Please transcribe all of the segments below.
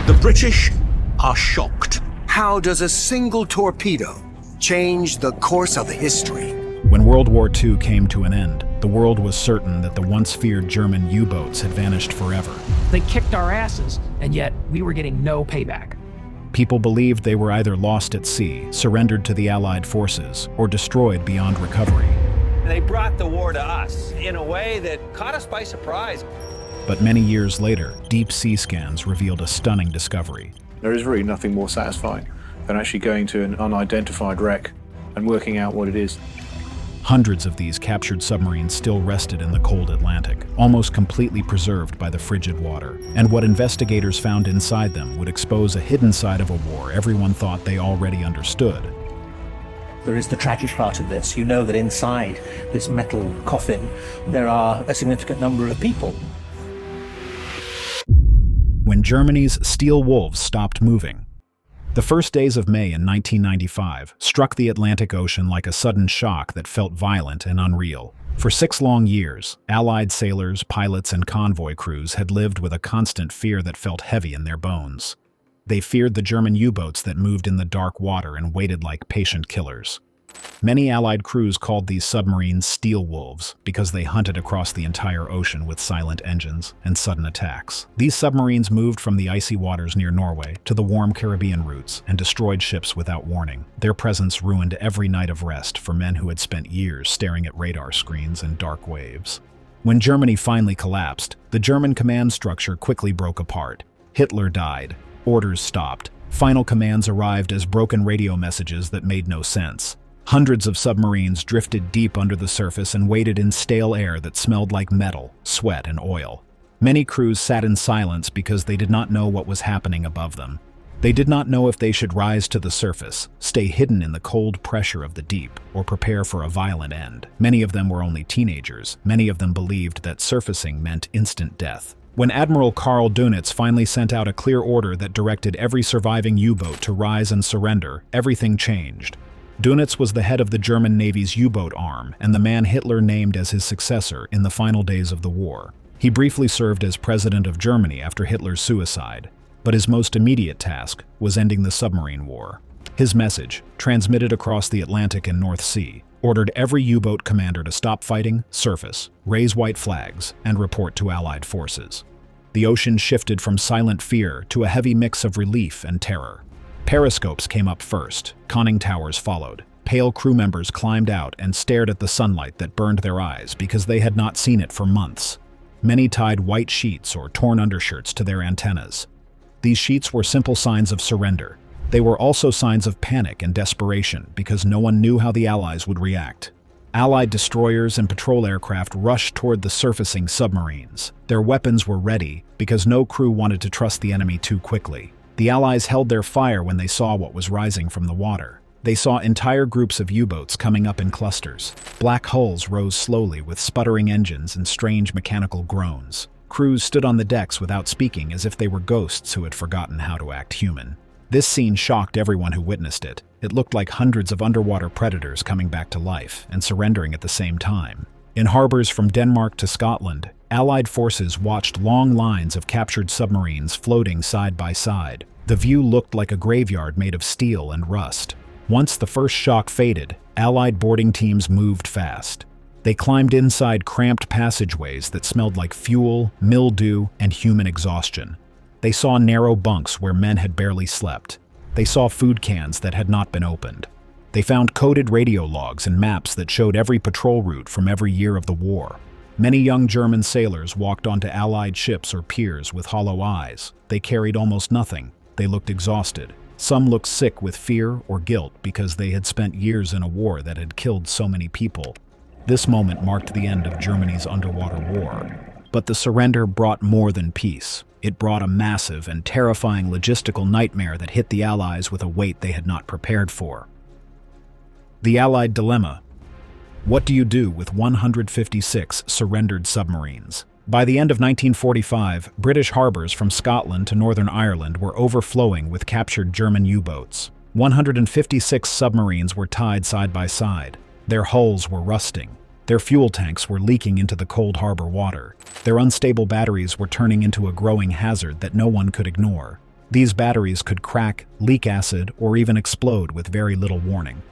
The British are shocked. How does a single torpedo change the course of history? When World War II came to an end, the world was certain that the once feared German U-boats had vanished forever. They kicked our asses, and yet we were getting no payback. People believed they were either lost at sea, surrendered to the Allied forces, or destroyed beyond recovery. They brought the war to us in a way that caught us by surprise. But many years later, deep sea scans revealed a stunning discovery. There is really nothing more satisfying than actually going to an unidentified wreck and working out what it is. Hundreds of these captured submarines still rested in the cold Atlantic, almost completely preserved by the frigid water. And what investigators found inside them would expose a hidden side of a war everyone thought they already understood. There is the tragic part of this. You know that inside this metal coffin, there are a significant number of people. When Germany's steel wolves stopped moving, the first days of May in 1995 struck the Atlantic Ocean like a sudden shock that felt violent and unreal. For 6 long years, Allied sailors, pilots, and convoy crews had lived with a constant fear that felt heavy in their bones. They feared the German U-boats that moved in the dark water and waited like patient killers. Many Allied crews called these submarines steel wolves because they hunted across the entire ocean with silent engines and sudden attacks. These submarines moved from the icy waters near Norway to the warm Caribbean routes and destroyed ships without warning. Their presence ruined every night of rest for men who had spent years staring at radar screens and dark waves. When Germany finally collapsed, the German command structure quickly broke apart. Hitler died. Orders stopped. Final commands arrived as broken radio messages that made no sense. Hundreds of submarines drifted deep under the surface and waited in stale air that smelled like metal, sweat, and oil. Many crews sat in silence because they did not know what was happening above them. They did not know if they should rise to the surface, stay hidden in the cold pressure of the deep, or prepare for a violent end. Many of them were only teenagers. Many of them believed that surfacing meant instant death. When Admiral Karl Dönitz finally sent out a clear order that directed every surviving U-boat to rise and surrender, everything changed. Dönitz was the head of the German Navy's U-boat arm and the man Hitler named as his successor in the final days of the war. He briefly served as president of Germany after Hitler's suicide, but his most immediate task was ending the submarine war. His message, transmitted across the Atlantic and North Sea, ordered every U-boat commander to stop fighting, surface, raise white flags, and report to Allied forces. The ocean shifted from silent fear to a heavy mix of relief and terror. Periscopes came up first, conning towers followed. Pale crew members climbed out and stared at the sunlight that burned their eyes because they had not seen it for months. Many tied white sheets or torn undershirts to their antennas. These sheets were simple signs of surrender. They were also signs of panic and desperation because no one knew how the Allies would react. Allied destroyers and patrol aircraft rushed toward the surfacing submarines. Their weapons were ready because no crew wanted to trust the enemy too quickly. The Allies held their fire when they saw what was rising from the water. They saw entire groups of U-boats coming up in clusters. Black hulls rose slowly with sputtering engines and strange mechanical groans. Crews stood on the decks without speaking as if they were ghosts who had forgotten how to act human. This scene shocked everyone who witnessed it. It looked like hundreds of underwater predators coming back to life and surrendering at the same time. In harbors from Denmark to Scotland, Allied forces watched long lines of captured submarines floating side by side. The view looked like a graveyard made of steel and rust. Once the first shock faded, Allied boarding teams moved fast. They climbed inside cramped passageways that smelled like fuel, mildew, and human exhaustion. They saw narrow bunks where men had barely slept. They saw food cans that had not been opened. They found coded radio logs and maps that showed every patrol route from every year of the war. Many young German sailors walked onto Allied ships or piers with hollow eyes. They carried almost nothing. They looked exhausted. Some looked sick with fear or guilt because they had spent years in a war that had killed so many people. This moment marked the end of Germany's underwater war. But the surrender brought more than peace. It brought a massive and terrifying logistical nightmare that hit the Allies with a weight they had not prepared for. The Allied dilemma. What do you do with 156 surrendered submarines? By the end of 1945, British harbors from Scotland to Northern Ireland were overflowing with captured German U-boats. 156 submarines were tied side by side. Their hulls were rusting. Their fuel tanks were leaking into the cold harbor water. Their unstable batteries were turning into a growing hazard that no one could ignore. These batteries could crack, leak acid, or even explode with very little warning.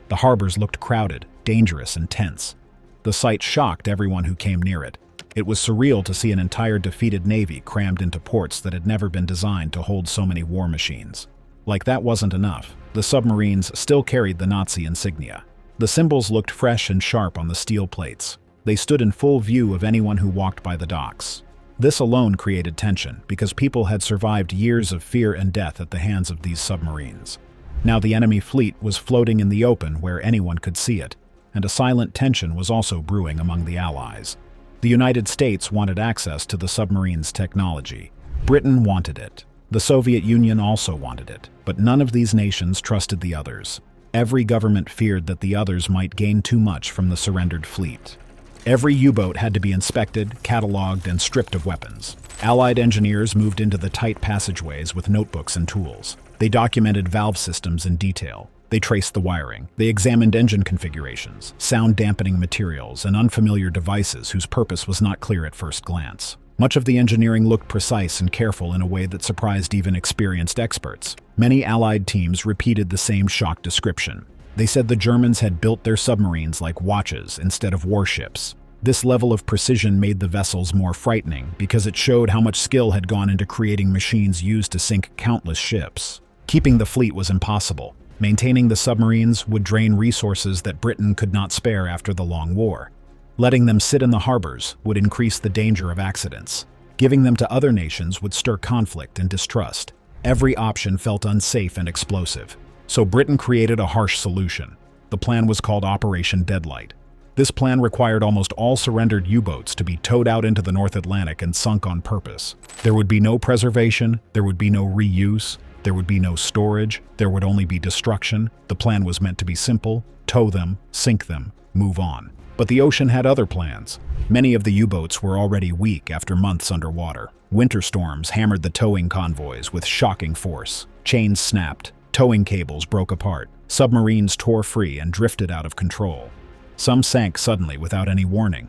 The harbors looked crowded, dangerous, and tense. The sight shocked everyone who came near it. It was surreal to see an entire defeated navy crammed into ports that had never been designed to hold so many war machines. Like that wasn't enough, the submarines still carried the Nazi insignia. The symbols looked fresh and sharp on the steel plates. They stood in full view of anyone who walked by the docks. This alone created tension, because people had survived years of fear and death at the hands of these submarines. Now the enemy fleet was floating in the open where anyone could see it, and a silent tension was also brewing among the Allies. The United States wanted access to the submarines' technology. Britain wanted it. The Soviet Union also wanted it, but none of these nations trusted the others. Every government feared that the others might gain too much from the surrendered fleet. Every U-boat had to be inspected, catalogued, and stripped of weapons. Allied engineers moved into the tight passageways with notebooks and tools. They documented valve systems in detail. They traced the wiring. They examined engine configurations, sound-dampening materials, and unfamiliar devices whose purpose was not clear at first glance. Much of the engineering looked precise and careful in a way that surprised even experienced experts. Many Allied teams repeated the same shock description. They said the Germans had built their submarines like watches instead of warships. This level of precision made the vessels more frightening because it showed how much skill had gone into creating machines used to sink countless ships. Keeping the fleet was impossible. Maintaining the submarines would drain resources that Britain could not spare after the Long War. Letting them sit in the harbors would increase the danger of accidents. Giving them to other nations would stir conflict and distrust. Every option felt unsafe and explosive. So Britain created a harsh solution. The plan was called Operation Deadlight. This plan required almost all surrendered U-boats to be towed out into the North Atlantic and sunk on purpose. There would be no preservation, there would be no reuse, there would be no storage, there would only be destruction. The plan was meant to be simple: tow them, sink them, move on. But the ocean had other plans. Many of the U-boats were already weak after months underwater. Winter storms hammered the towing convoys with shocking force. Chains snapped, towing cables broke apart, submarines tore free and drifted out of control. Some sank suddenly without any warning.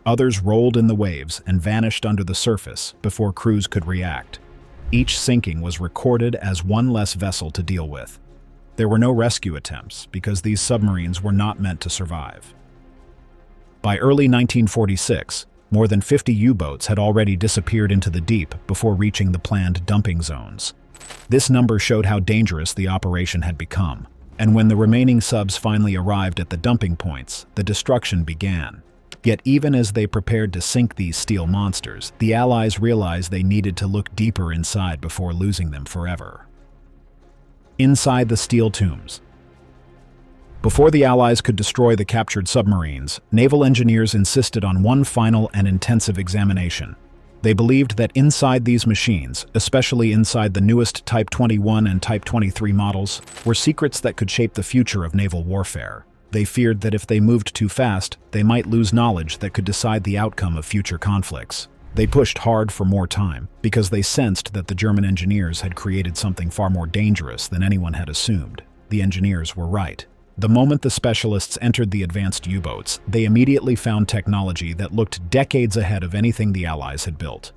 Others rolled in the waves and vanished under the surface before crews could react. Each sinking was recorded as one less vessel to deal with. There were no rescue attempts because these submarines were not meant to survive. By early 1946, more than 50 U-boats had already disappeared into the deep before reaching the planned dumping zones. This number showed how dangerous the operation had become, and when the remaining subs finally arrived at the dumping points, the destruction began. Yet even as they prepared to sink these steel monsters, the Allies realized they needed to look deeper inside before losing them forever. Inside the steel tombs. Before the Allies could destroy the captured submarines, naval engineers insisted on one final and intensive examination. They believed that inside these machines, especially inside the newest Type 21 and Type 23 models, were secrets that could shape the future of naval warfare. They feared that if they moved too fast, they might lose knowledge that could decide the outcome of future conflicts. They pushed hard for more time, because they sensed that the German engineers had created something far more dangerous than anyone had assumed. The engineers were right. The moment the specialists entered the advanced U-boats, they immediately found technology that looked decades ahead of anything the Allies had built.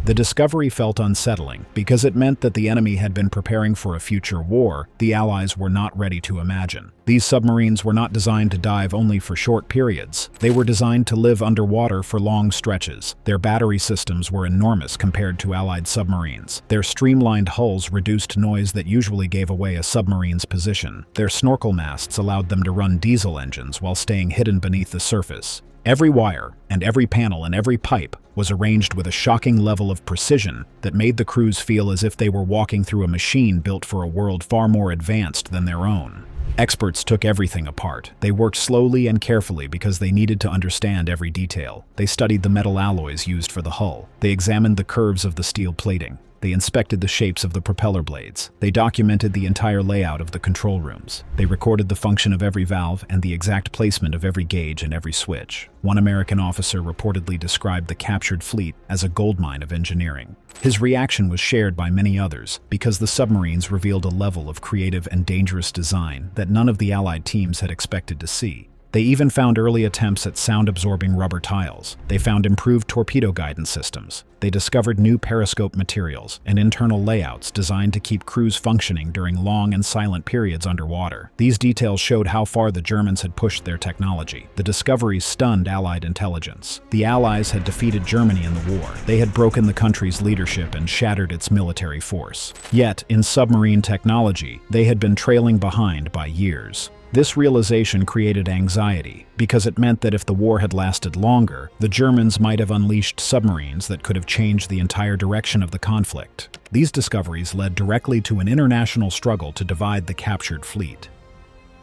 The discovery felt unsettling because it meant that the enemy had been preparing for a future war the Allies were not ready to imagine. These submarines were not designed to dive only for short periods. They were designed to live underwater for long stretches. Their battery systems were enormous compared to Allied submarines. Their streamlined hulls reduced noise that usually gave away a submarine's position. Their snorkel masts allowed them to run diesel engines while staying hidden beneath the surface. Every wire, and every panel, and every pipe was arranged with a shocking level of precision that made the crews feel as if they were walking through a machine built for a world far more advanced than their own. Experts took everything apart. They worked slowly and carefully because they needed to understand every detail. They studied the metal alloys used for the hull. They examined the curves of the steel plating. They inspected the shapes of the propeller blades. They documented the entire layout of the control rooms. They recorded the function of every valve and the exact placement of every gauge and every switch. One American officer reportedly described the captured fleet as a goldmine of engineering. His reaction was shared by many others because the submarines revealed a level of creative and dangerous design that none of the Allied teams had expected to see. They even found early attempts at sound-absorbing rubber tiles. They found improved torpedo guidance systems. They discovered new periscope materials and internal layouts designed to keep crews functioning during long and silent periods underwater. These details showed how far the Germans had pushed their technology. The discoveries stunned Allied intelligence. The Allies had defeated Germany in the war. They had broken the country's leadership and shattered its military force. Yet, in submarine technology, they had been trailing behind by years. This realization created anxiety, because it meant that if the war had lasted longer, the Germans might have unleashed submarines that could have changed the entire direction of the conflict. These discoveries led directly to an international struggle to divide the captured fleet.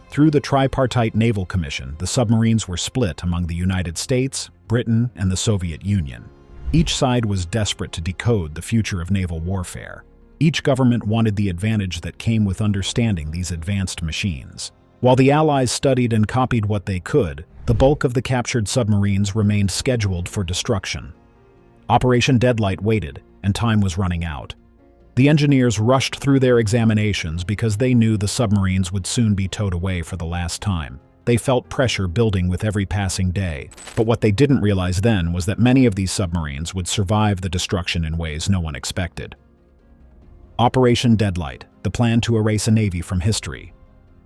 Through the Tripartite Naval Commission, the submarines were split among the United States, Britain, and the Soviet Union. Each side was desperate to decode the future of naval warfare. Each government wanted the advantage that came with understanding these advanced machines. While the Allies studied and copied what they could, the bulk of the captured submarines remained scheduled for destruction. Operation Deadlight waited, and time was running out. The engineers rushed through their examinations because they knew the submarines would soon be towed away for the last time. They felt pressure building with every passing day, but what they didn't realize then was that many of these submarines would survive the destruction in ways no one expected. Operation Deadlight, the plan to erase a navy from history.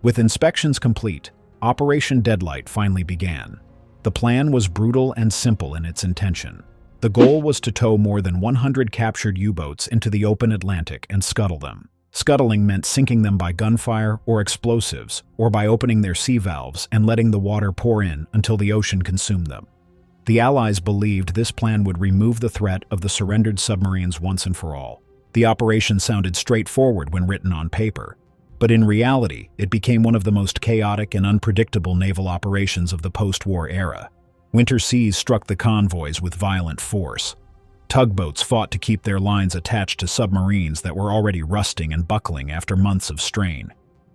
With inspections complete, Operation Deadlight finally began. The plan was brutal and simple in its intention. The goal was to tow more than 100 captured U-boats into the open Atlantic and scuttle them. Scuttling meant sinking them by gunfire or explosives, or by opening their sea valves and letting the water pour in until the ocean consumed them. The Allies believed this plan would remove the threat of the surrendered submarines once and for all. The operation sounded straightforward when written on paper, but in reality, it became one of the most chaotic and unpredictable naval operations of the post-war era. Winter seas struck the convoys with violent force. Tugboats fought to keep their lines attached to submarines that were already rusting and buckling after months of strain.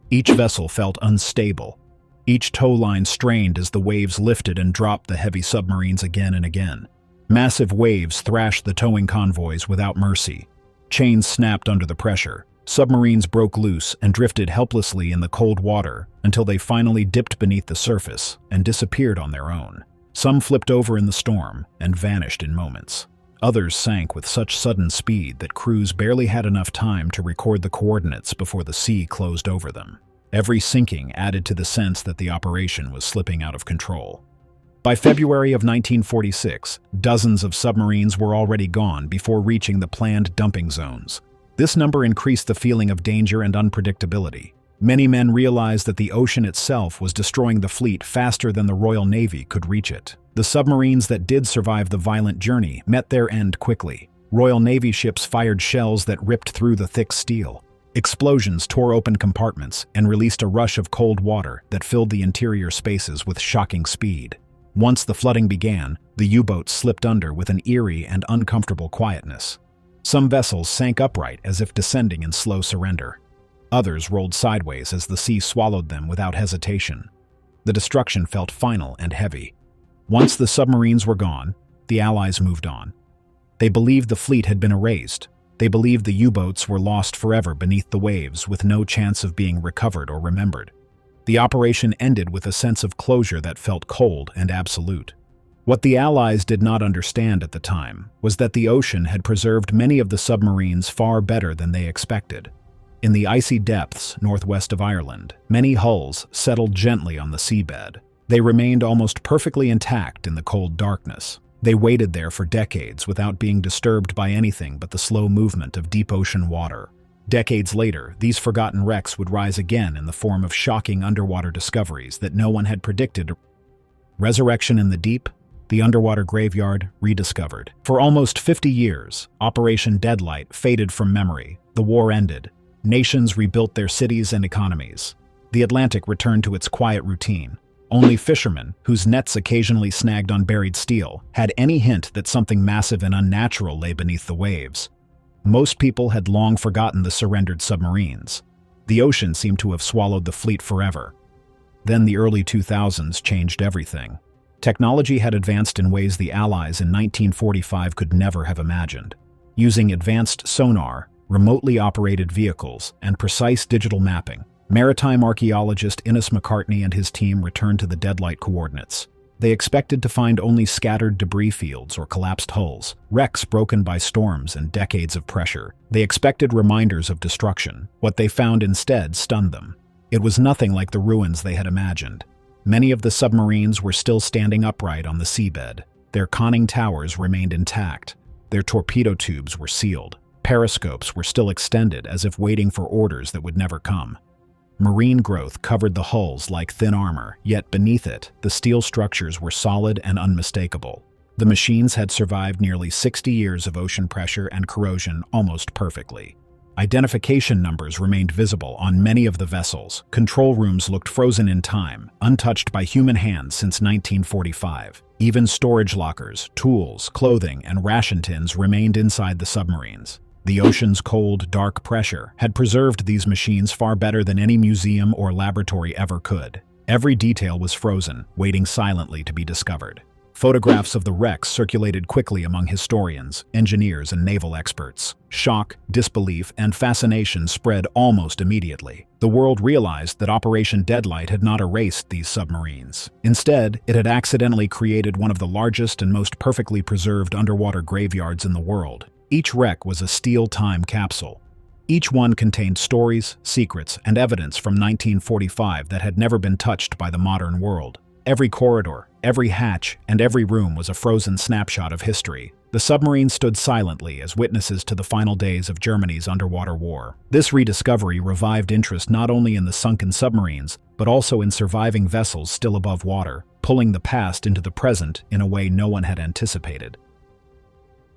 Each vessel felt unstable. Each tow line strained as the waves lifted and dropped the heavy submarines again and again. Massive waves thrashed the towing convoys without mercy. Chains snapped under the pressure. Submarines broke loose and drifted helplessly in the cold water until they finally dipped beneath the surface and disappeared on their own. Some flipped over in the storm and vanished in moments. Others sank with such sudden speed that crews barely had enough time to record the coordinates before the sea closed over them. Every sinking added to the sense that the operation was slipping out of control. By February of 1946, dozens of submarines were already gone before reaching the planned dumping zones. This number increased the feeling of danger and unpredictability. Many men realized that the ocean itself was destroying the fleet faster than the Royal Navy could reach it. The submarines that did survive the violent journey met their end quickly. Royal Navy ships fired shells that ripped through the thick steel. Explosions tore open compartments and released a rush of cold water that filled the interior spaces with shocking speed. Once the flooding began, the U-boats slipped under with an eerie and uncomfortable quietness. Some vessels sank upright as if descending in slow surrender. Others rolled sideways as the sea swallowed them without hesitation. The destruction felt final and heavy. Once the submarines were gone, the Allies moved on. They believed the fleet had been erased. They believed the U-boats were lost forever beneath the waves with no chance of being recovered or remembered. The operation ended with a sense of closure that felt cold and absolute. What the Allies did not understand at the time was that the ocean had preserved many of the submarines far better than they expected. In the icy depths northwest of Ireland, many hulls settled gently on the seabed. They remained almost perfectly intact in the cold darkness. They waited there for decades without being disturbed by anything but the slow movement of deep ocean water. Decades later, these forgotten wrecks would rise again in the form of shocking underwater discoveries that no one had predicted. Resurrection in the deep, the underwater graveyard rediscovered. For almost 50 years, Operation Deadlight faded from memory. The war ended. Nations rebuilt their cities and economies. The Atlantic returned to its quiet routine. Only fishermen, whose nets occasionally snagged on buried steel, had any hint that something massive and unnatural lay beneath the waves. Most people had long forgotten the surrendered submarines. The ocean seemed to have swallowed the fleet forever. Then the early 2000s changed everything. Technology had advanced in ways the Allies in 1945 could never have imagined. Using advanced sonar, remotely operated vehicles, and precise digital mapping, Maritime archaeologist Innes McCartney and his team returned to the Deadlight coordinates. They expected to find only scattered debris fields or collapsed hulls, wrecks broken by storms and decades of pressure. They expected reminders of destruction. What they found instead stunned them. It was nothing like the ruins they had imagined. Many of the submarines were still standing upright on the seabed. Their conning towers remained intact. Their torpedo tubes were sealed. Periscopes were still extended as if waiting for orders that would never come. Marine growth covered the hulls like thin armor, yet beneath it, the steel structures were solid and unmistakable. The machines had survived nearly 60 years of ocean pressure and corrosion almost perfectly. Identification numbers remained visible on many of the vessels. Control rooms looked frozen in time, untouched by human hands since 1945. Even storage lockers, tools, clothing, and ration tins remained inside the submarines. The ocean's cold, dark pressure had preserved these machines far better than any museum or laboratory ever could. Every detail was frozen, waiting silently to be discovered. Photographs of the wrecks circulated quickly among historians, engineers, and naval experts. Shock, disbelief, and fascination spread almost immediately. The world realized that Operation Deadlight had not erased these submarines. Instead, it had accidentally created one of the largest and most perfectly preserved underwater graveyards in the world. Each wreck was a steel time capsule. Each one contained stories, secrets, and evidence from 1945 that had never been touched by the modern world. Every corridor, every hatch, and every room was a frozen snapshot of history. The submarines stood silently as witnesses to the final days of Germany's underwater war. This rediscovery revived interest not only in the sunken submarines, but also in surviving vessels still above water, pulling the past into the present in a way no one had anticipated.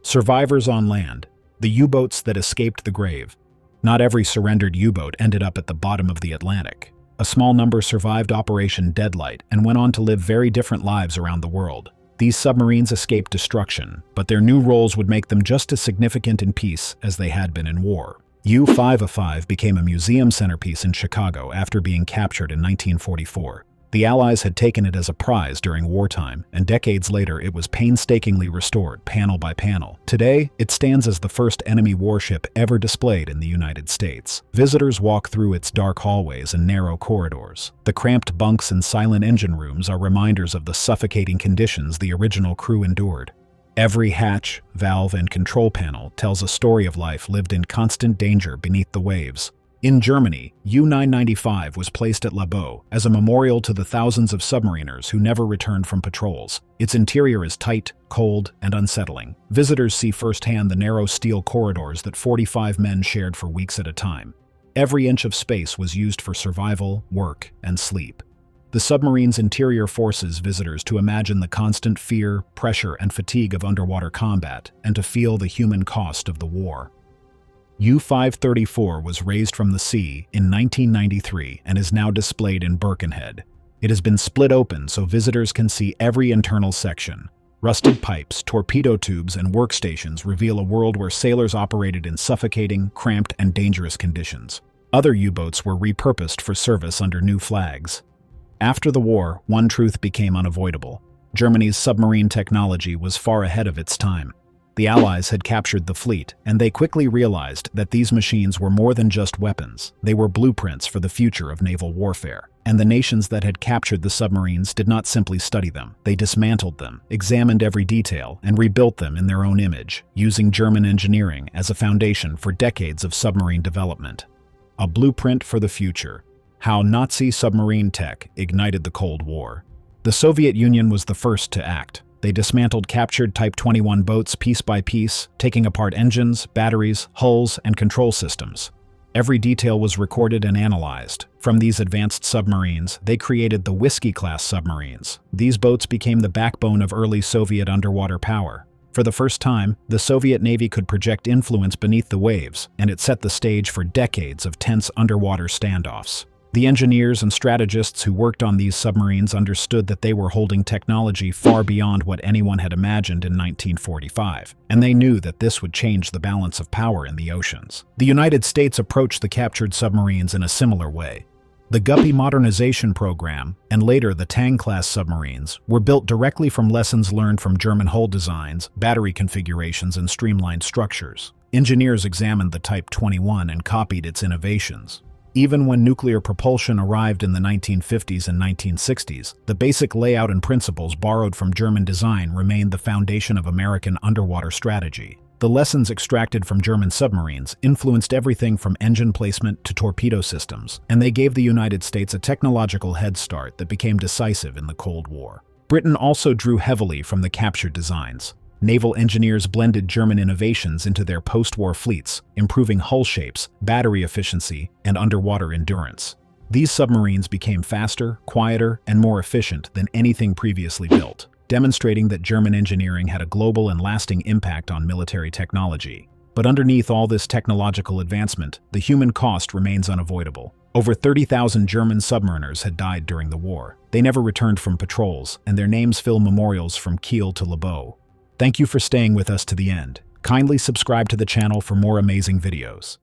Survivors on land, the U-boats that escaped the grave. Not every surrendered U-boat ended up at the bottom of the Atlantic. A small number survived Operation Deadlight and went on to live very different lives around the world. These submarines escaped destruction, but their new roles would make them just as significant in peace as they had been in war. U-505 became a museum centerpiece in Chicago after being captured in 1944. The Allies had taken it as a prize during wartime, and decades later it was painstakingly restored, panel by panel. Today, it stands as the first enemy warship ever displayed in the United States. Visitors walk through its dark hallways and narrow corridors. The cramped bunks and silent engine rooms are reminders of the suffocating conditions the original crew endured. Every hatch, valve, and control panel tells a story of life lived in constant danger beneath the waves. In Germany, U-995 was placed at Laboe as a memorial to the thousands of submariners who never returned from patrols. Its interior is tight, cold, and unsettling. Visitors see firsthand the narrow steel corridors that 45 men shared for weeks at a time. Every inch of space was used for survival, work, and sleep. The submarine's interior forces visitors to imagine the constant fear, pressure, and fatigue of underwater combat, and to feel the human cost of the war. U-534 was raised from the sea in 1993 and is now displayed in Birkenhead. It has been split open so visitors can see every internal section. Rusted pipes, torpedo tubes, and workstations reveal a world where sailors operated in suffocating, cramped, and dangerous conditions. Other U-boats were repurposed for service under new flags. After the war, one truth became unavoidable. Germany's submarine technology was far ahead of its time. The Allies had captured the fleet, and they quickly realized that these machines were more than just weapons. They were blueprints for the future of naval warfare. And the nations that had captured the submarines did not simply study them. They dismantled them, examined every detail, and rebuilt them in their own image, using German engineering as a foundation for decades of submarine development. A blueprint for the future. How Nazi submarine tech ignited the Cold War. The Soviet Union was the first to act. They dismantled captured Type 21 boats piece by piece, taking apart engines, batteries, hulls, and control systems. Every detail was recorded and analyzed. From these advanced submarines, they created the Whiskey-class submarines. These boats became the backbone of early Soviet underwater power. For the first time, the Soviet Navy could project influence beneath the waves, and it set the stage for decades of tense underwater standoffs. The engineers and strategists who worked on these submarines understood that they were holding technology far beyond what anyone had imagined in 1945, and they knew that this would change the balance of power in the oceans. The United States approached the captured submarines in a similar way. The Guppy modernization program, and later the Tang-class submarines, were built directly from lessons learned from German hull designs, battery configurations, and streamlined structures. Engineers examined the Type 21 and copied its innovations. Even when nuclear propulsion arrived in the 1950s and 1960s, the basic layout and principles borrowed from German design remained the foundation of American underwater strategy. The lessons extracted from German submarines influenced everything from engine placement to torpedo systems, and they gave the United States a technological head start that became decisive in the Cold War. Britain also drew heavily from the captured designs. Naval engineers blended German innovations into their post-war fleets, improving hull shapes, battery efficiency, and underwater endurance. These submarines became faster, quieter, and more efficient than anything previously built, demonstrating that German engineering had a global and lasting impact on military technology. But underneath all this technological advancement, the human cost remains unavoidable. Over 30,000 German submariners had died during the war. They never returned from patrols, and their names fill memorials from Kiel to Lebeau. Thank you for staying with us to the end. Kindly subscribe to the channel for more amazing videos.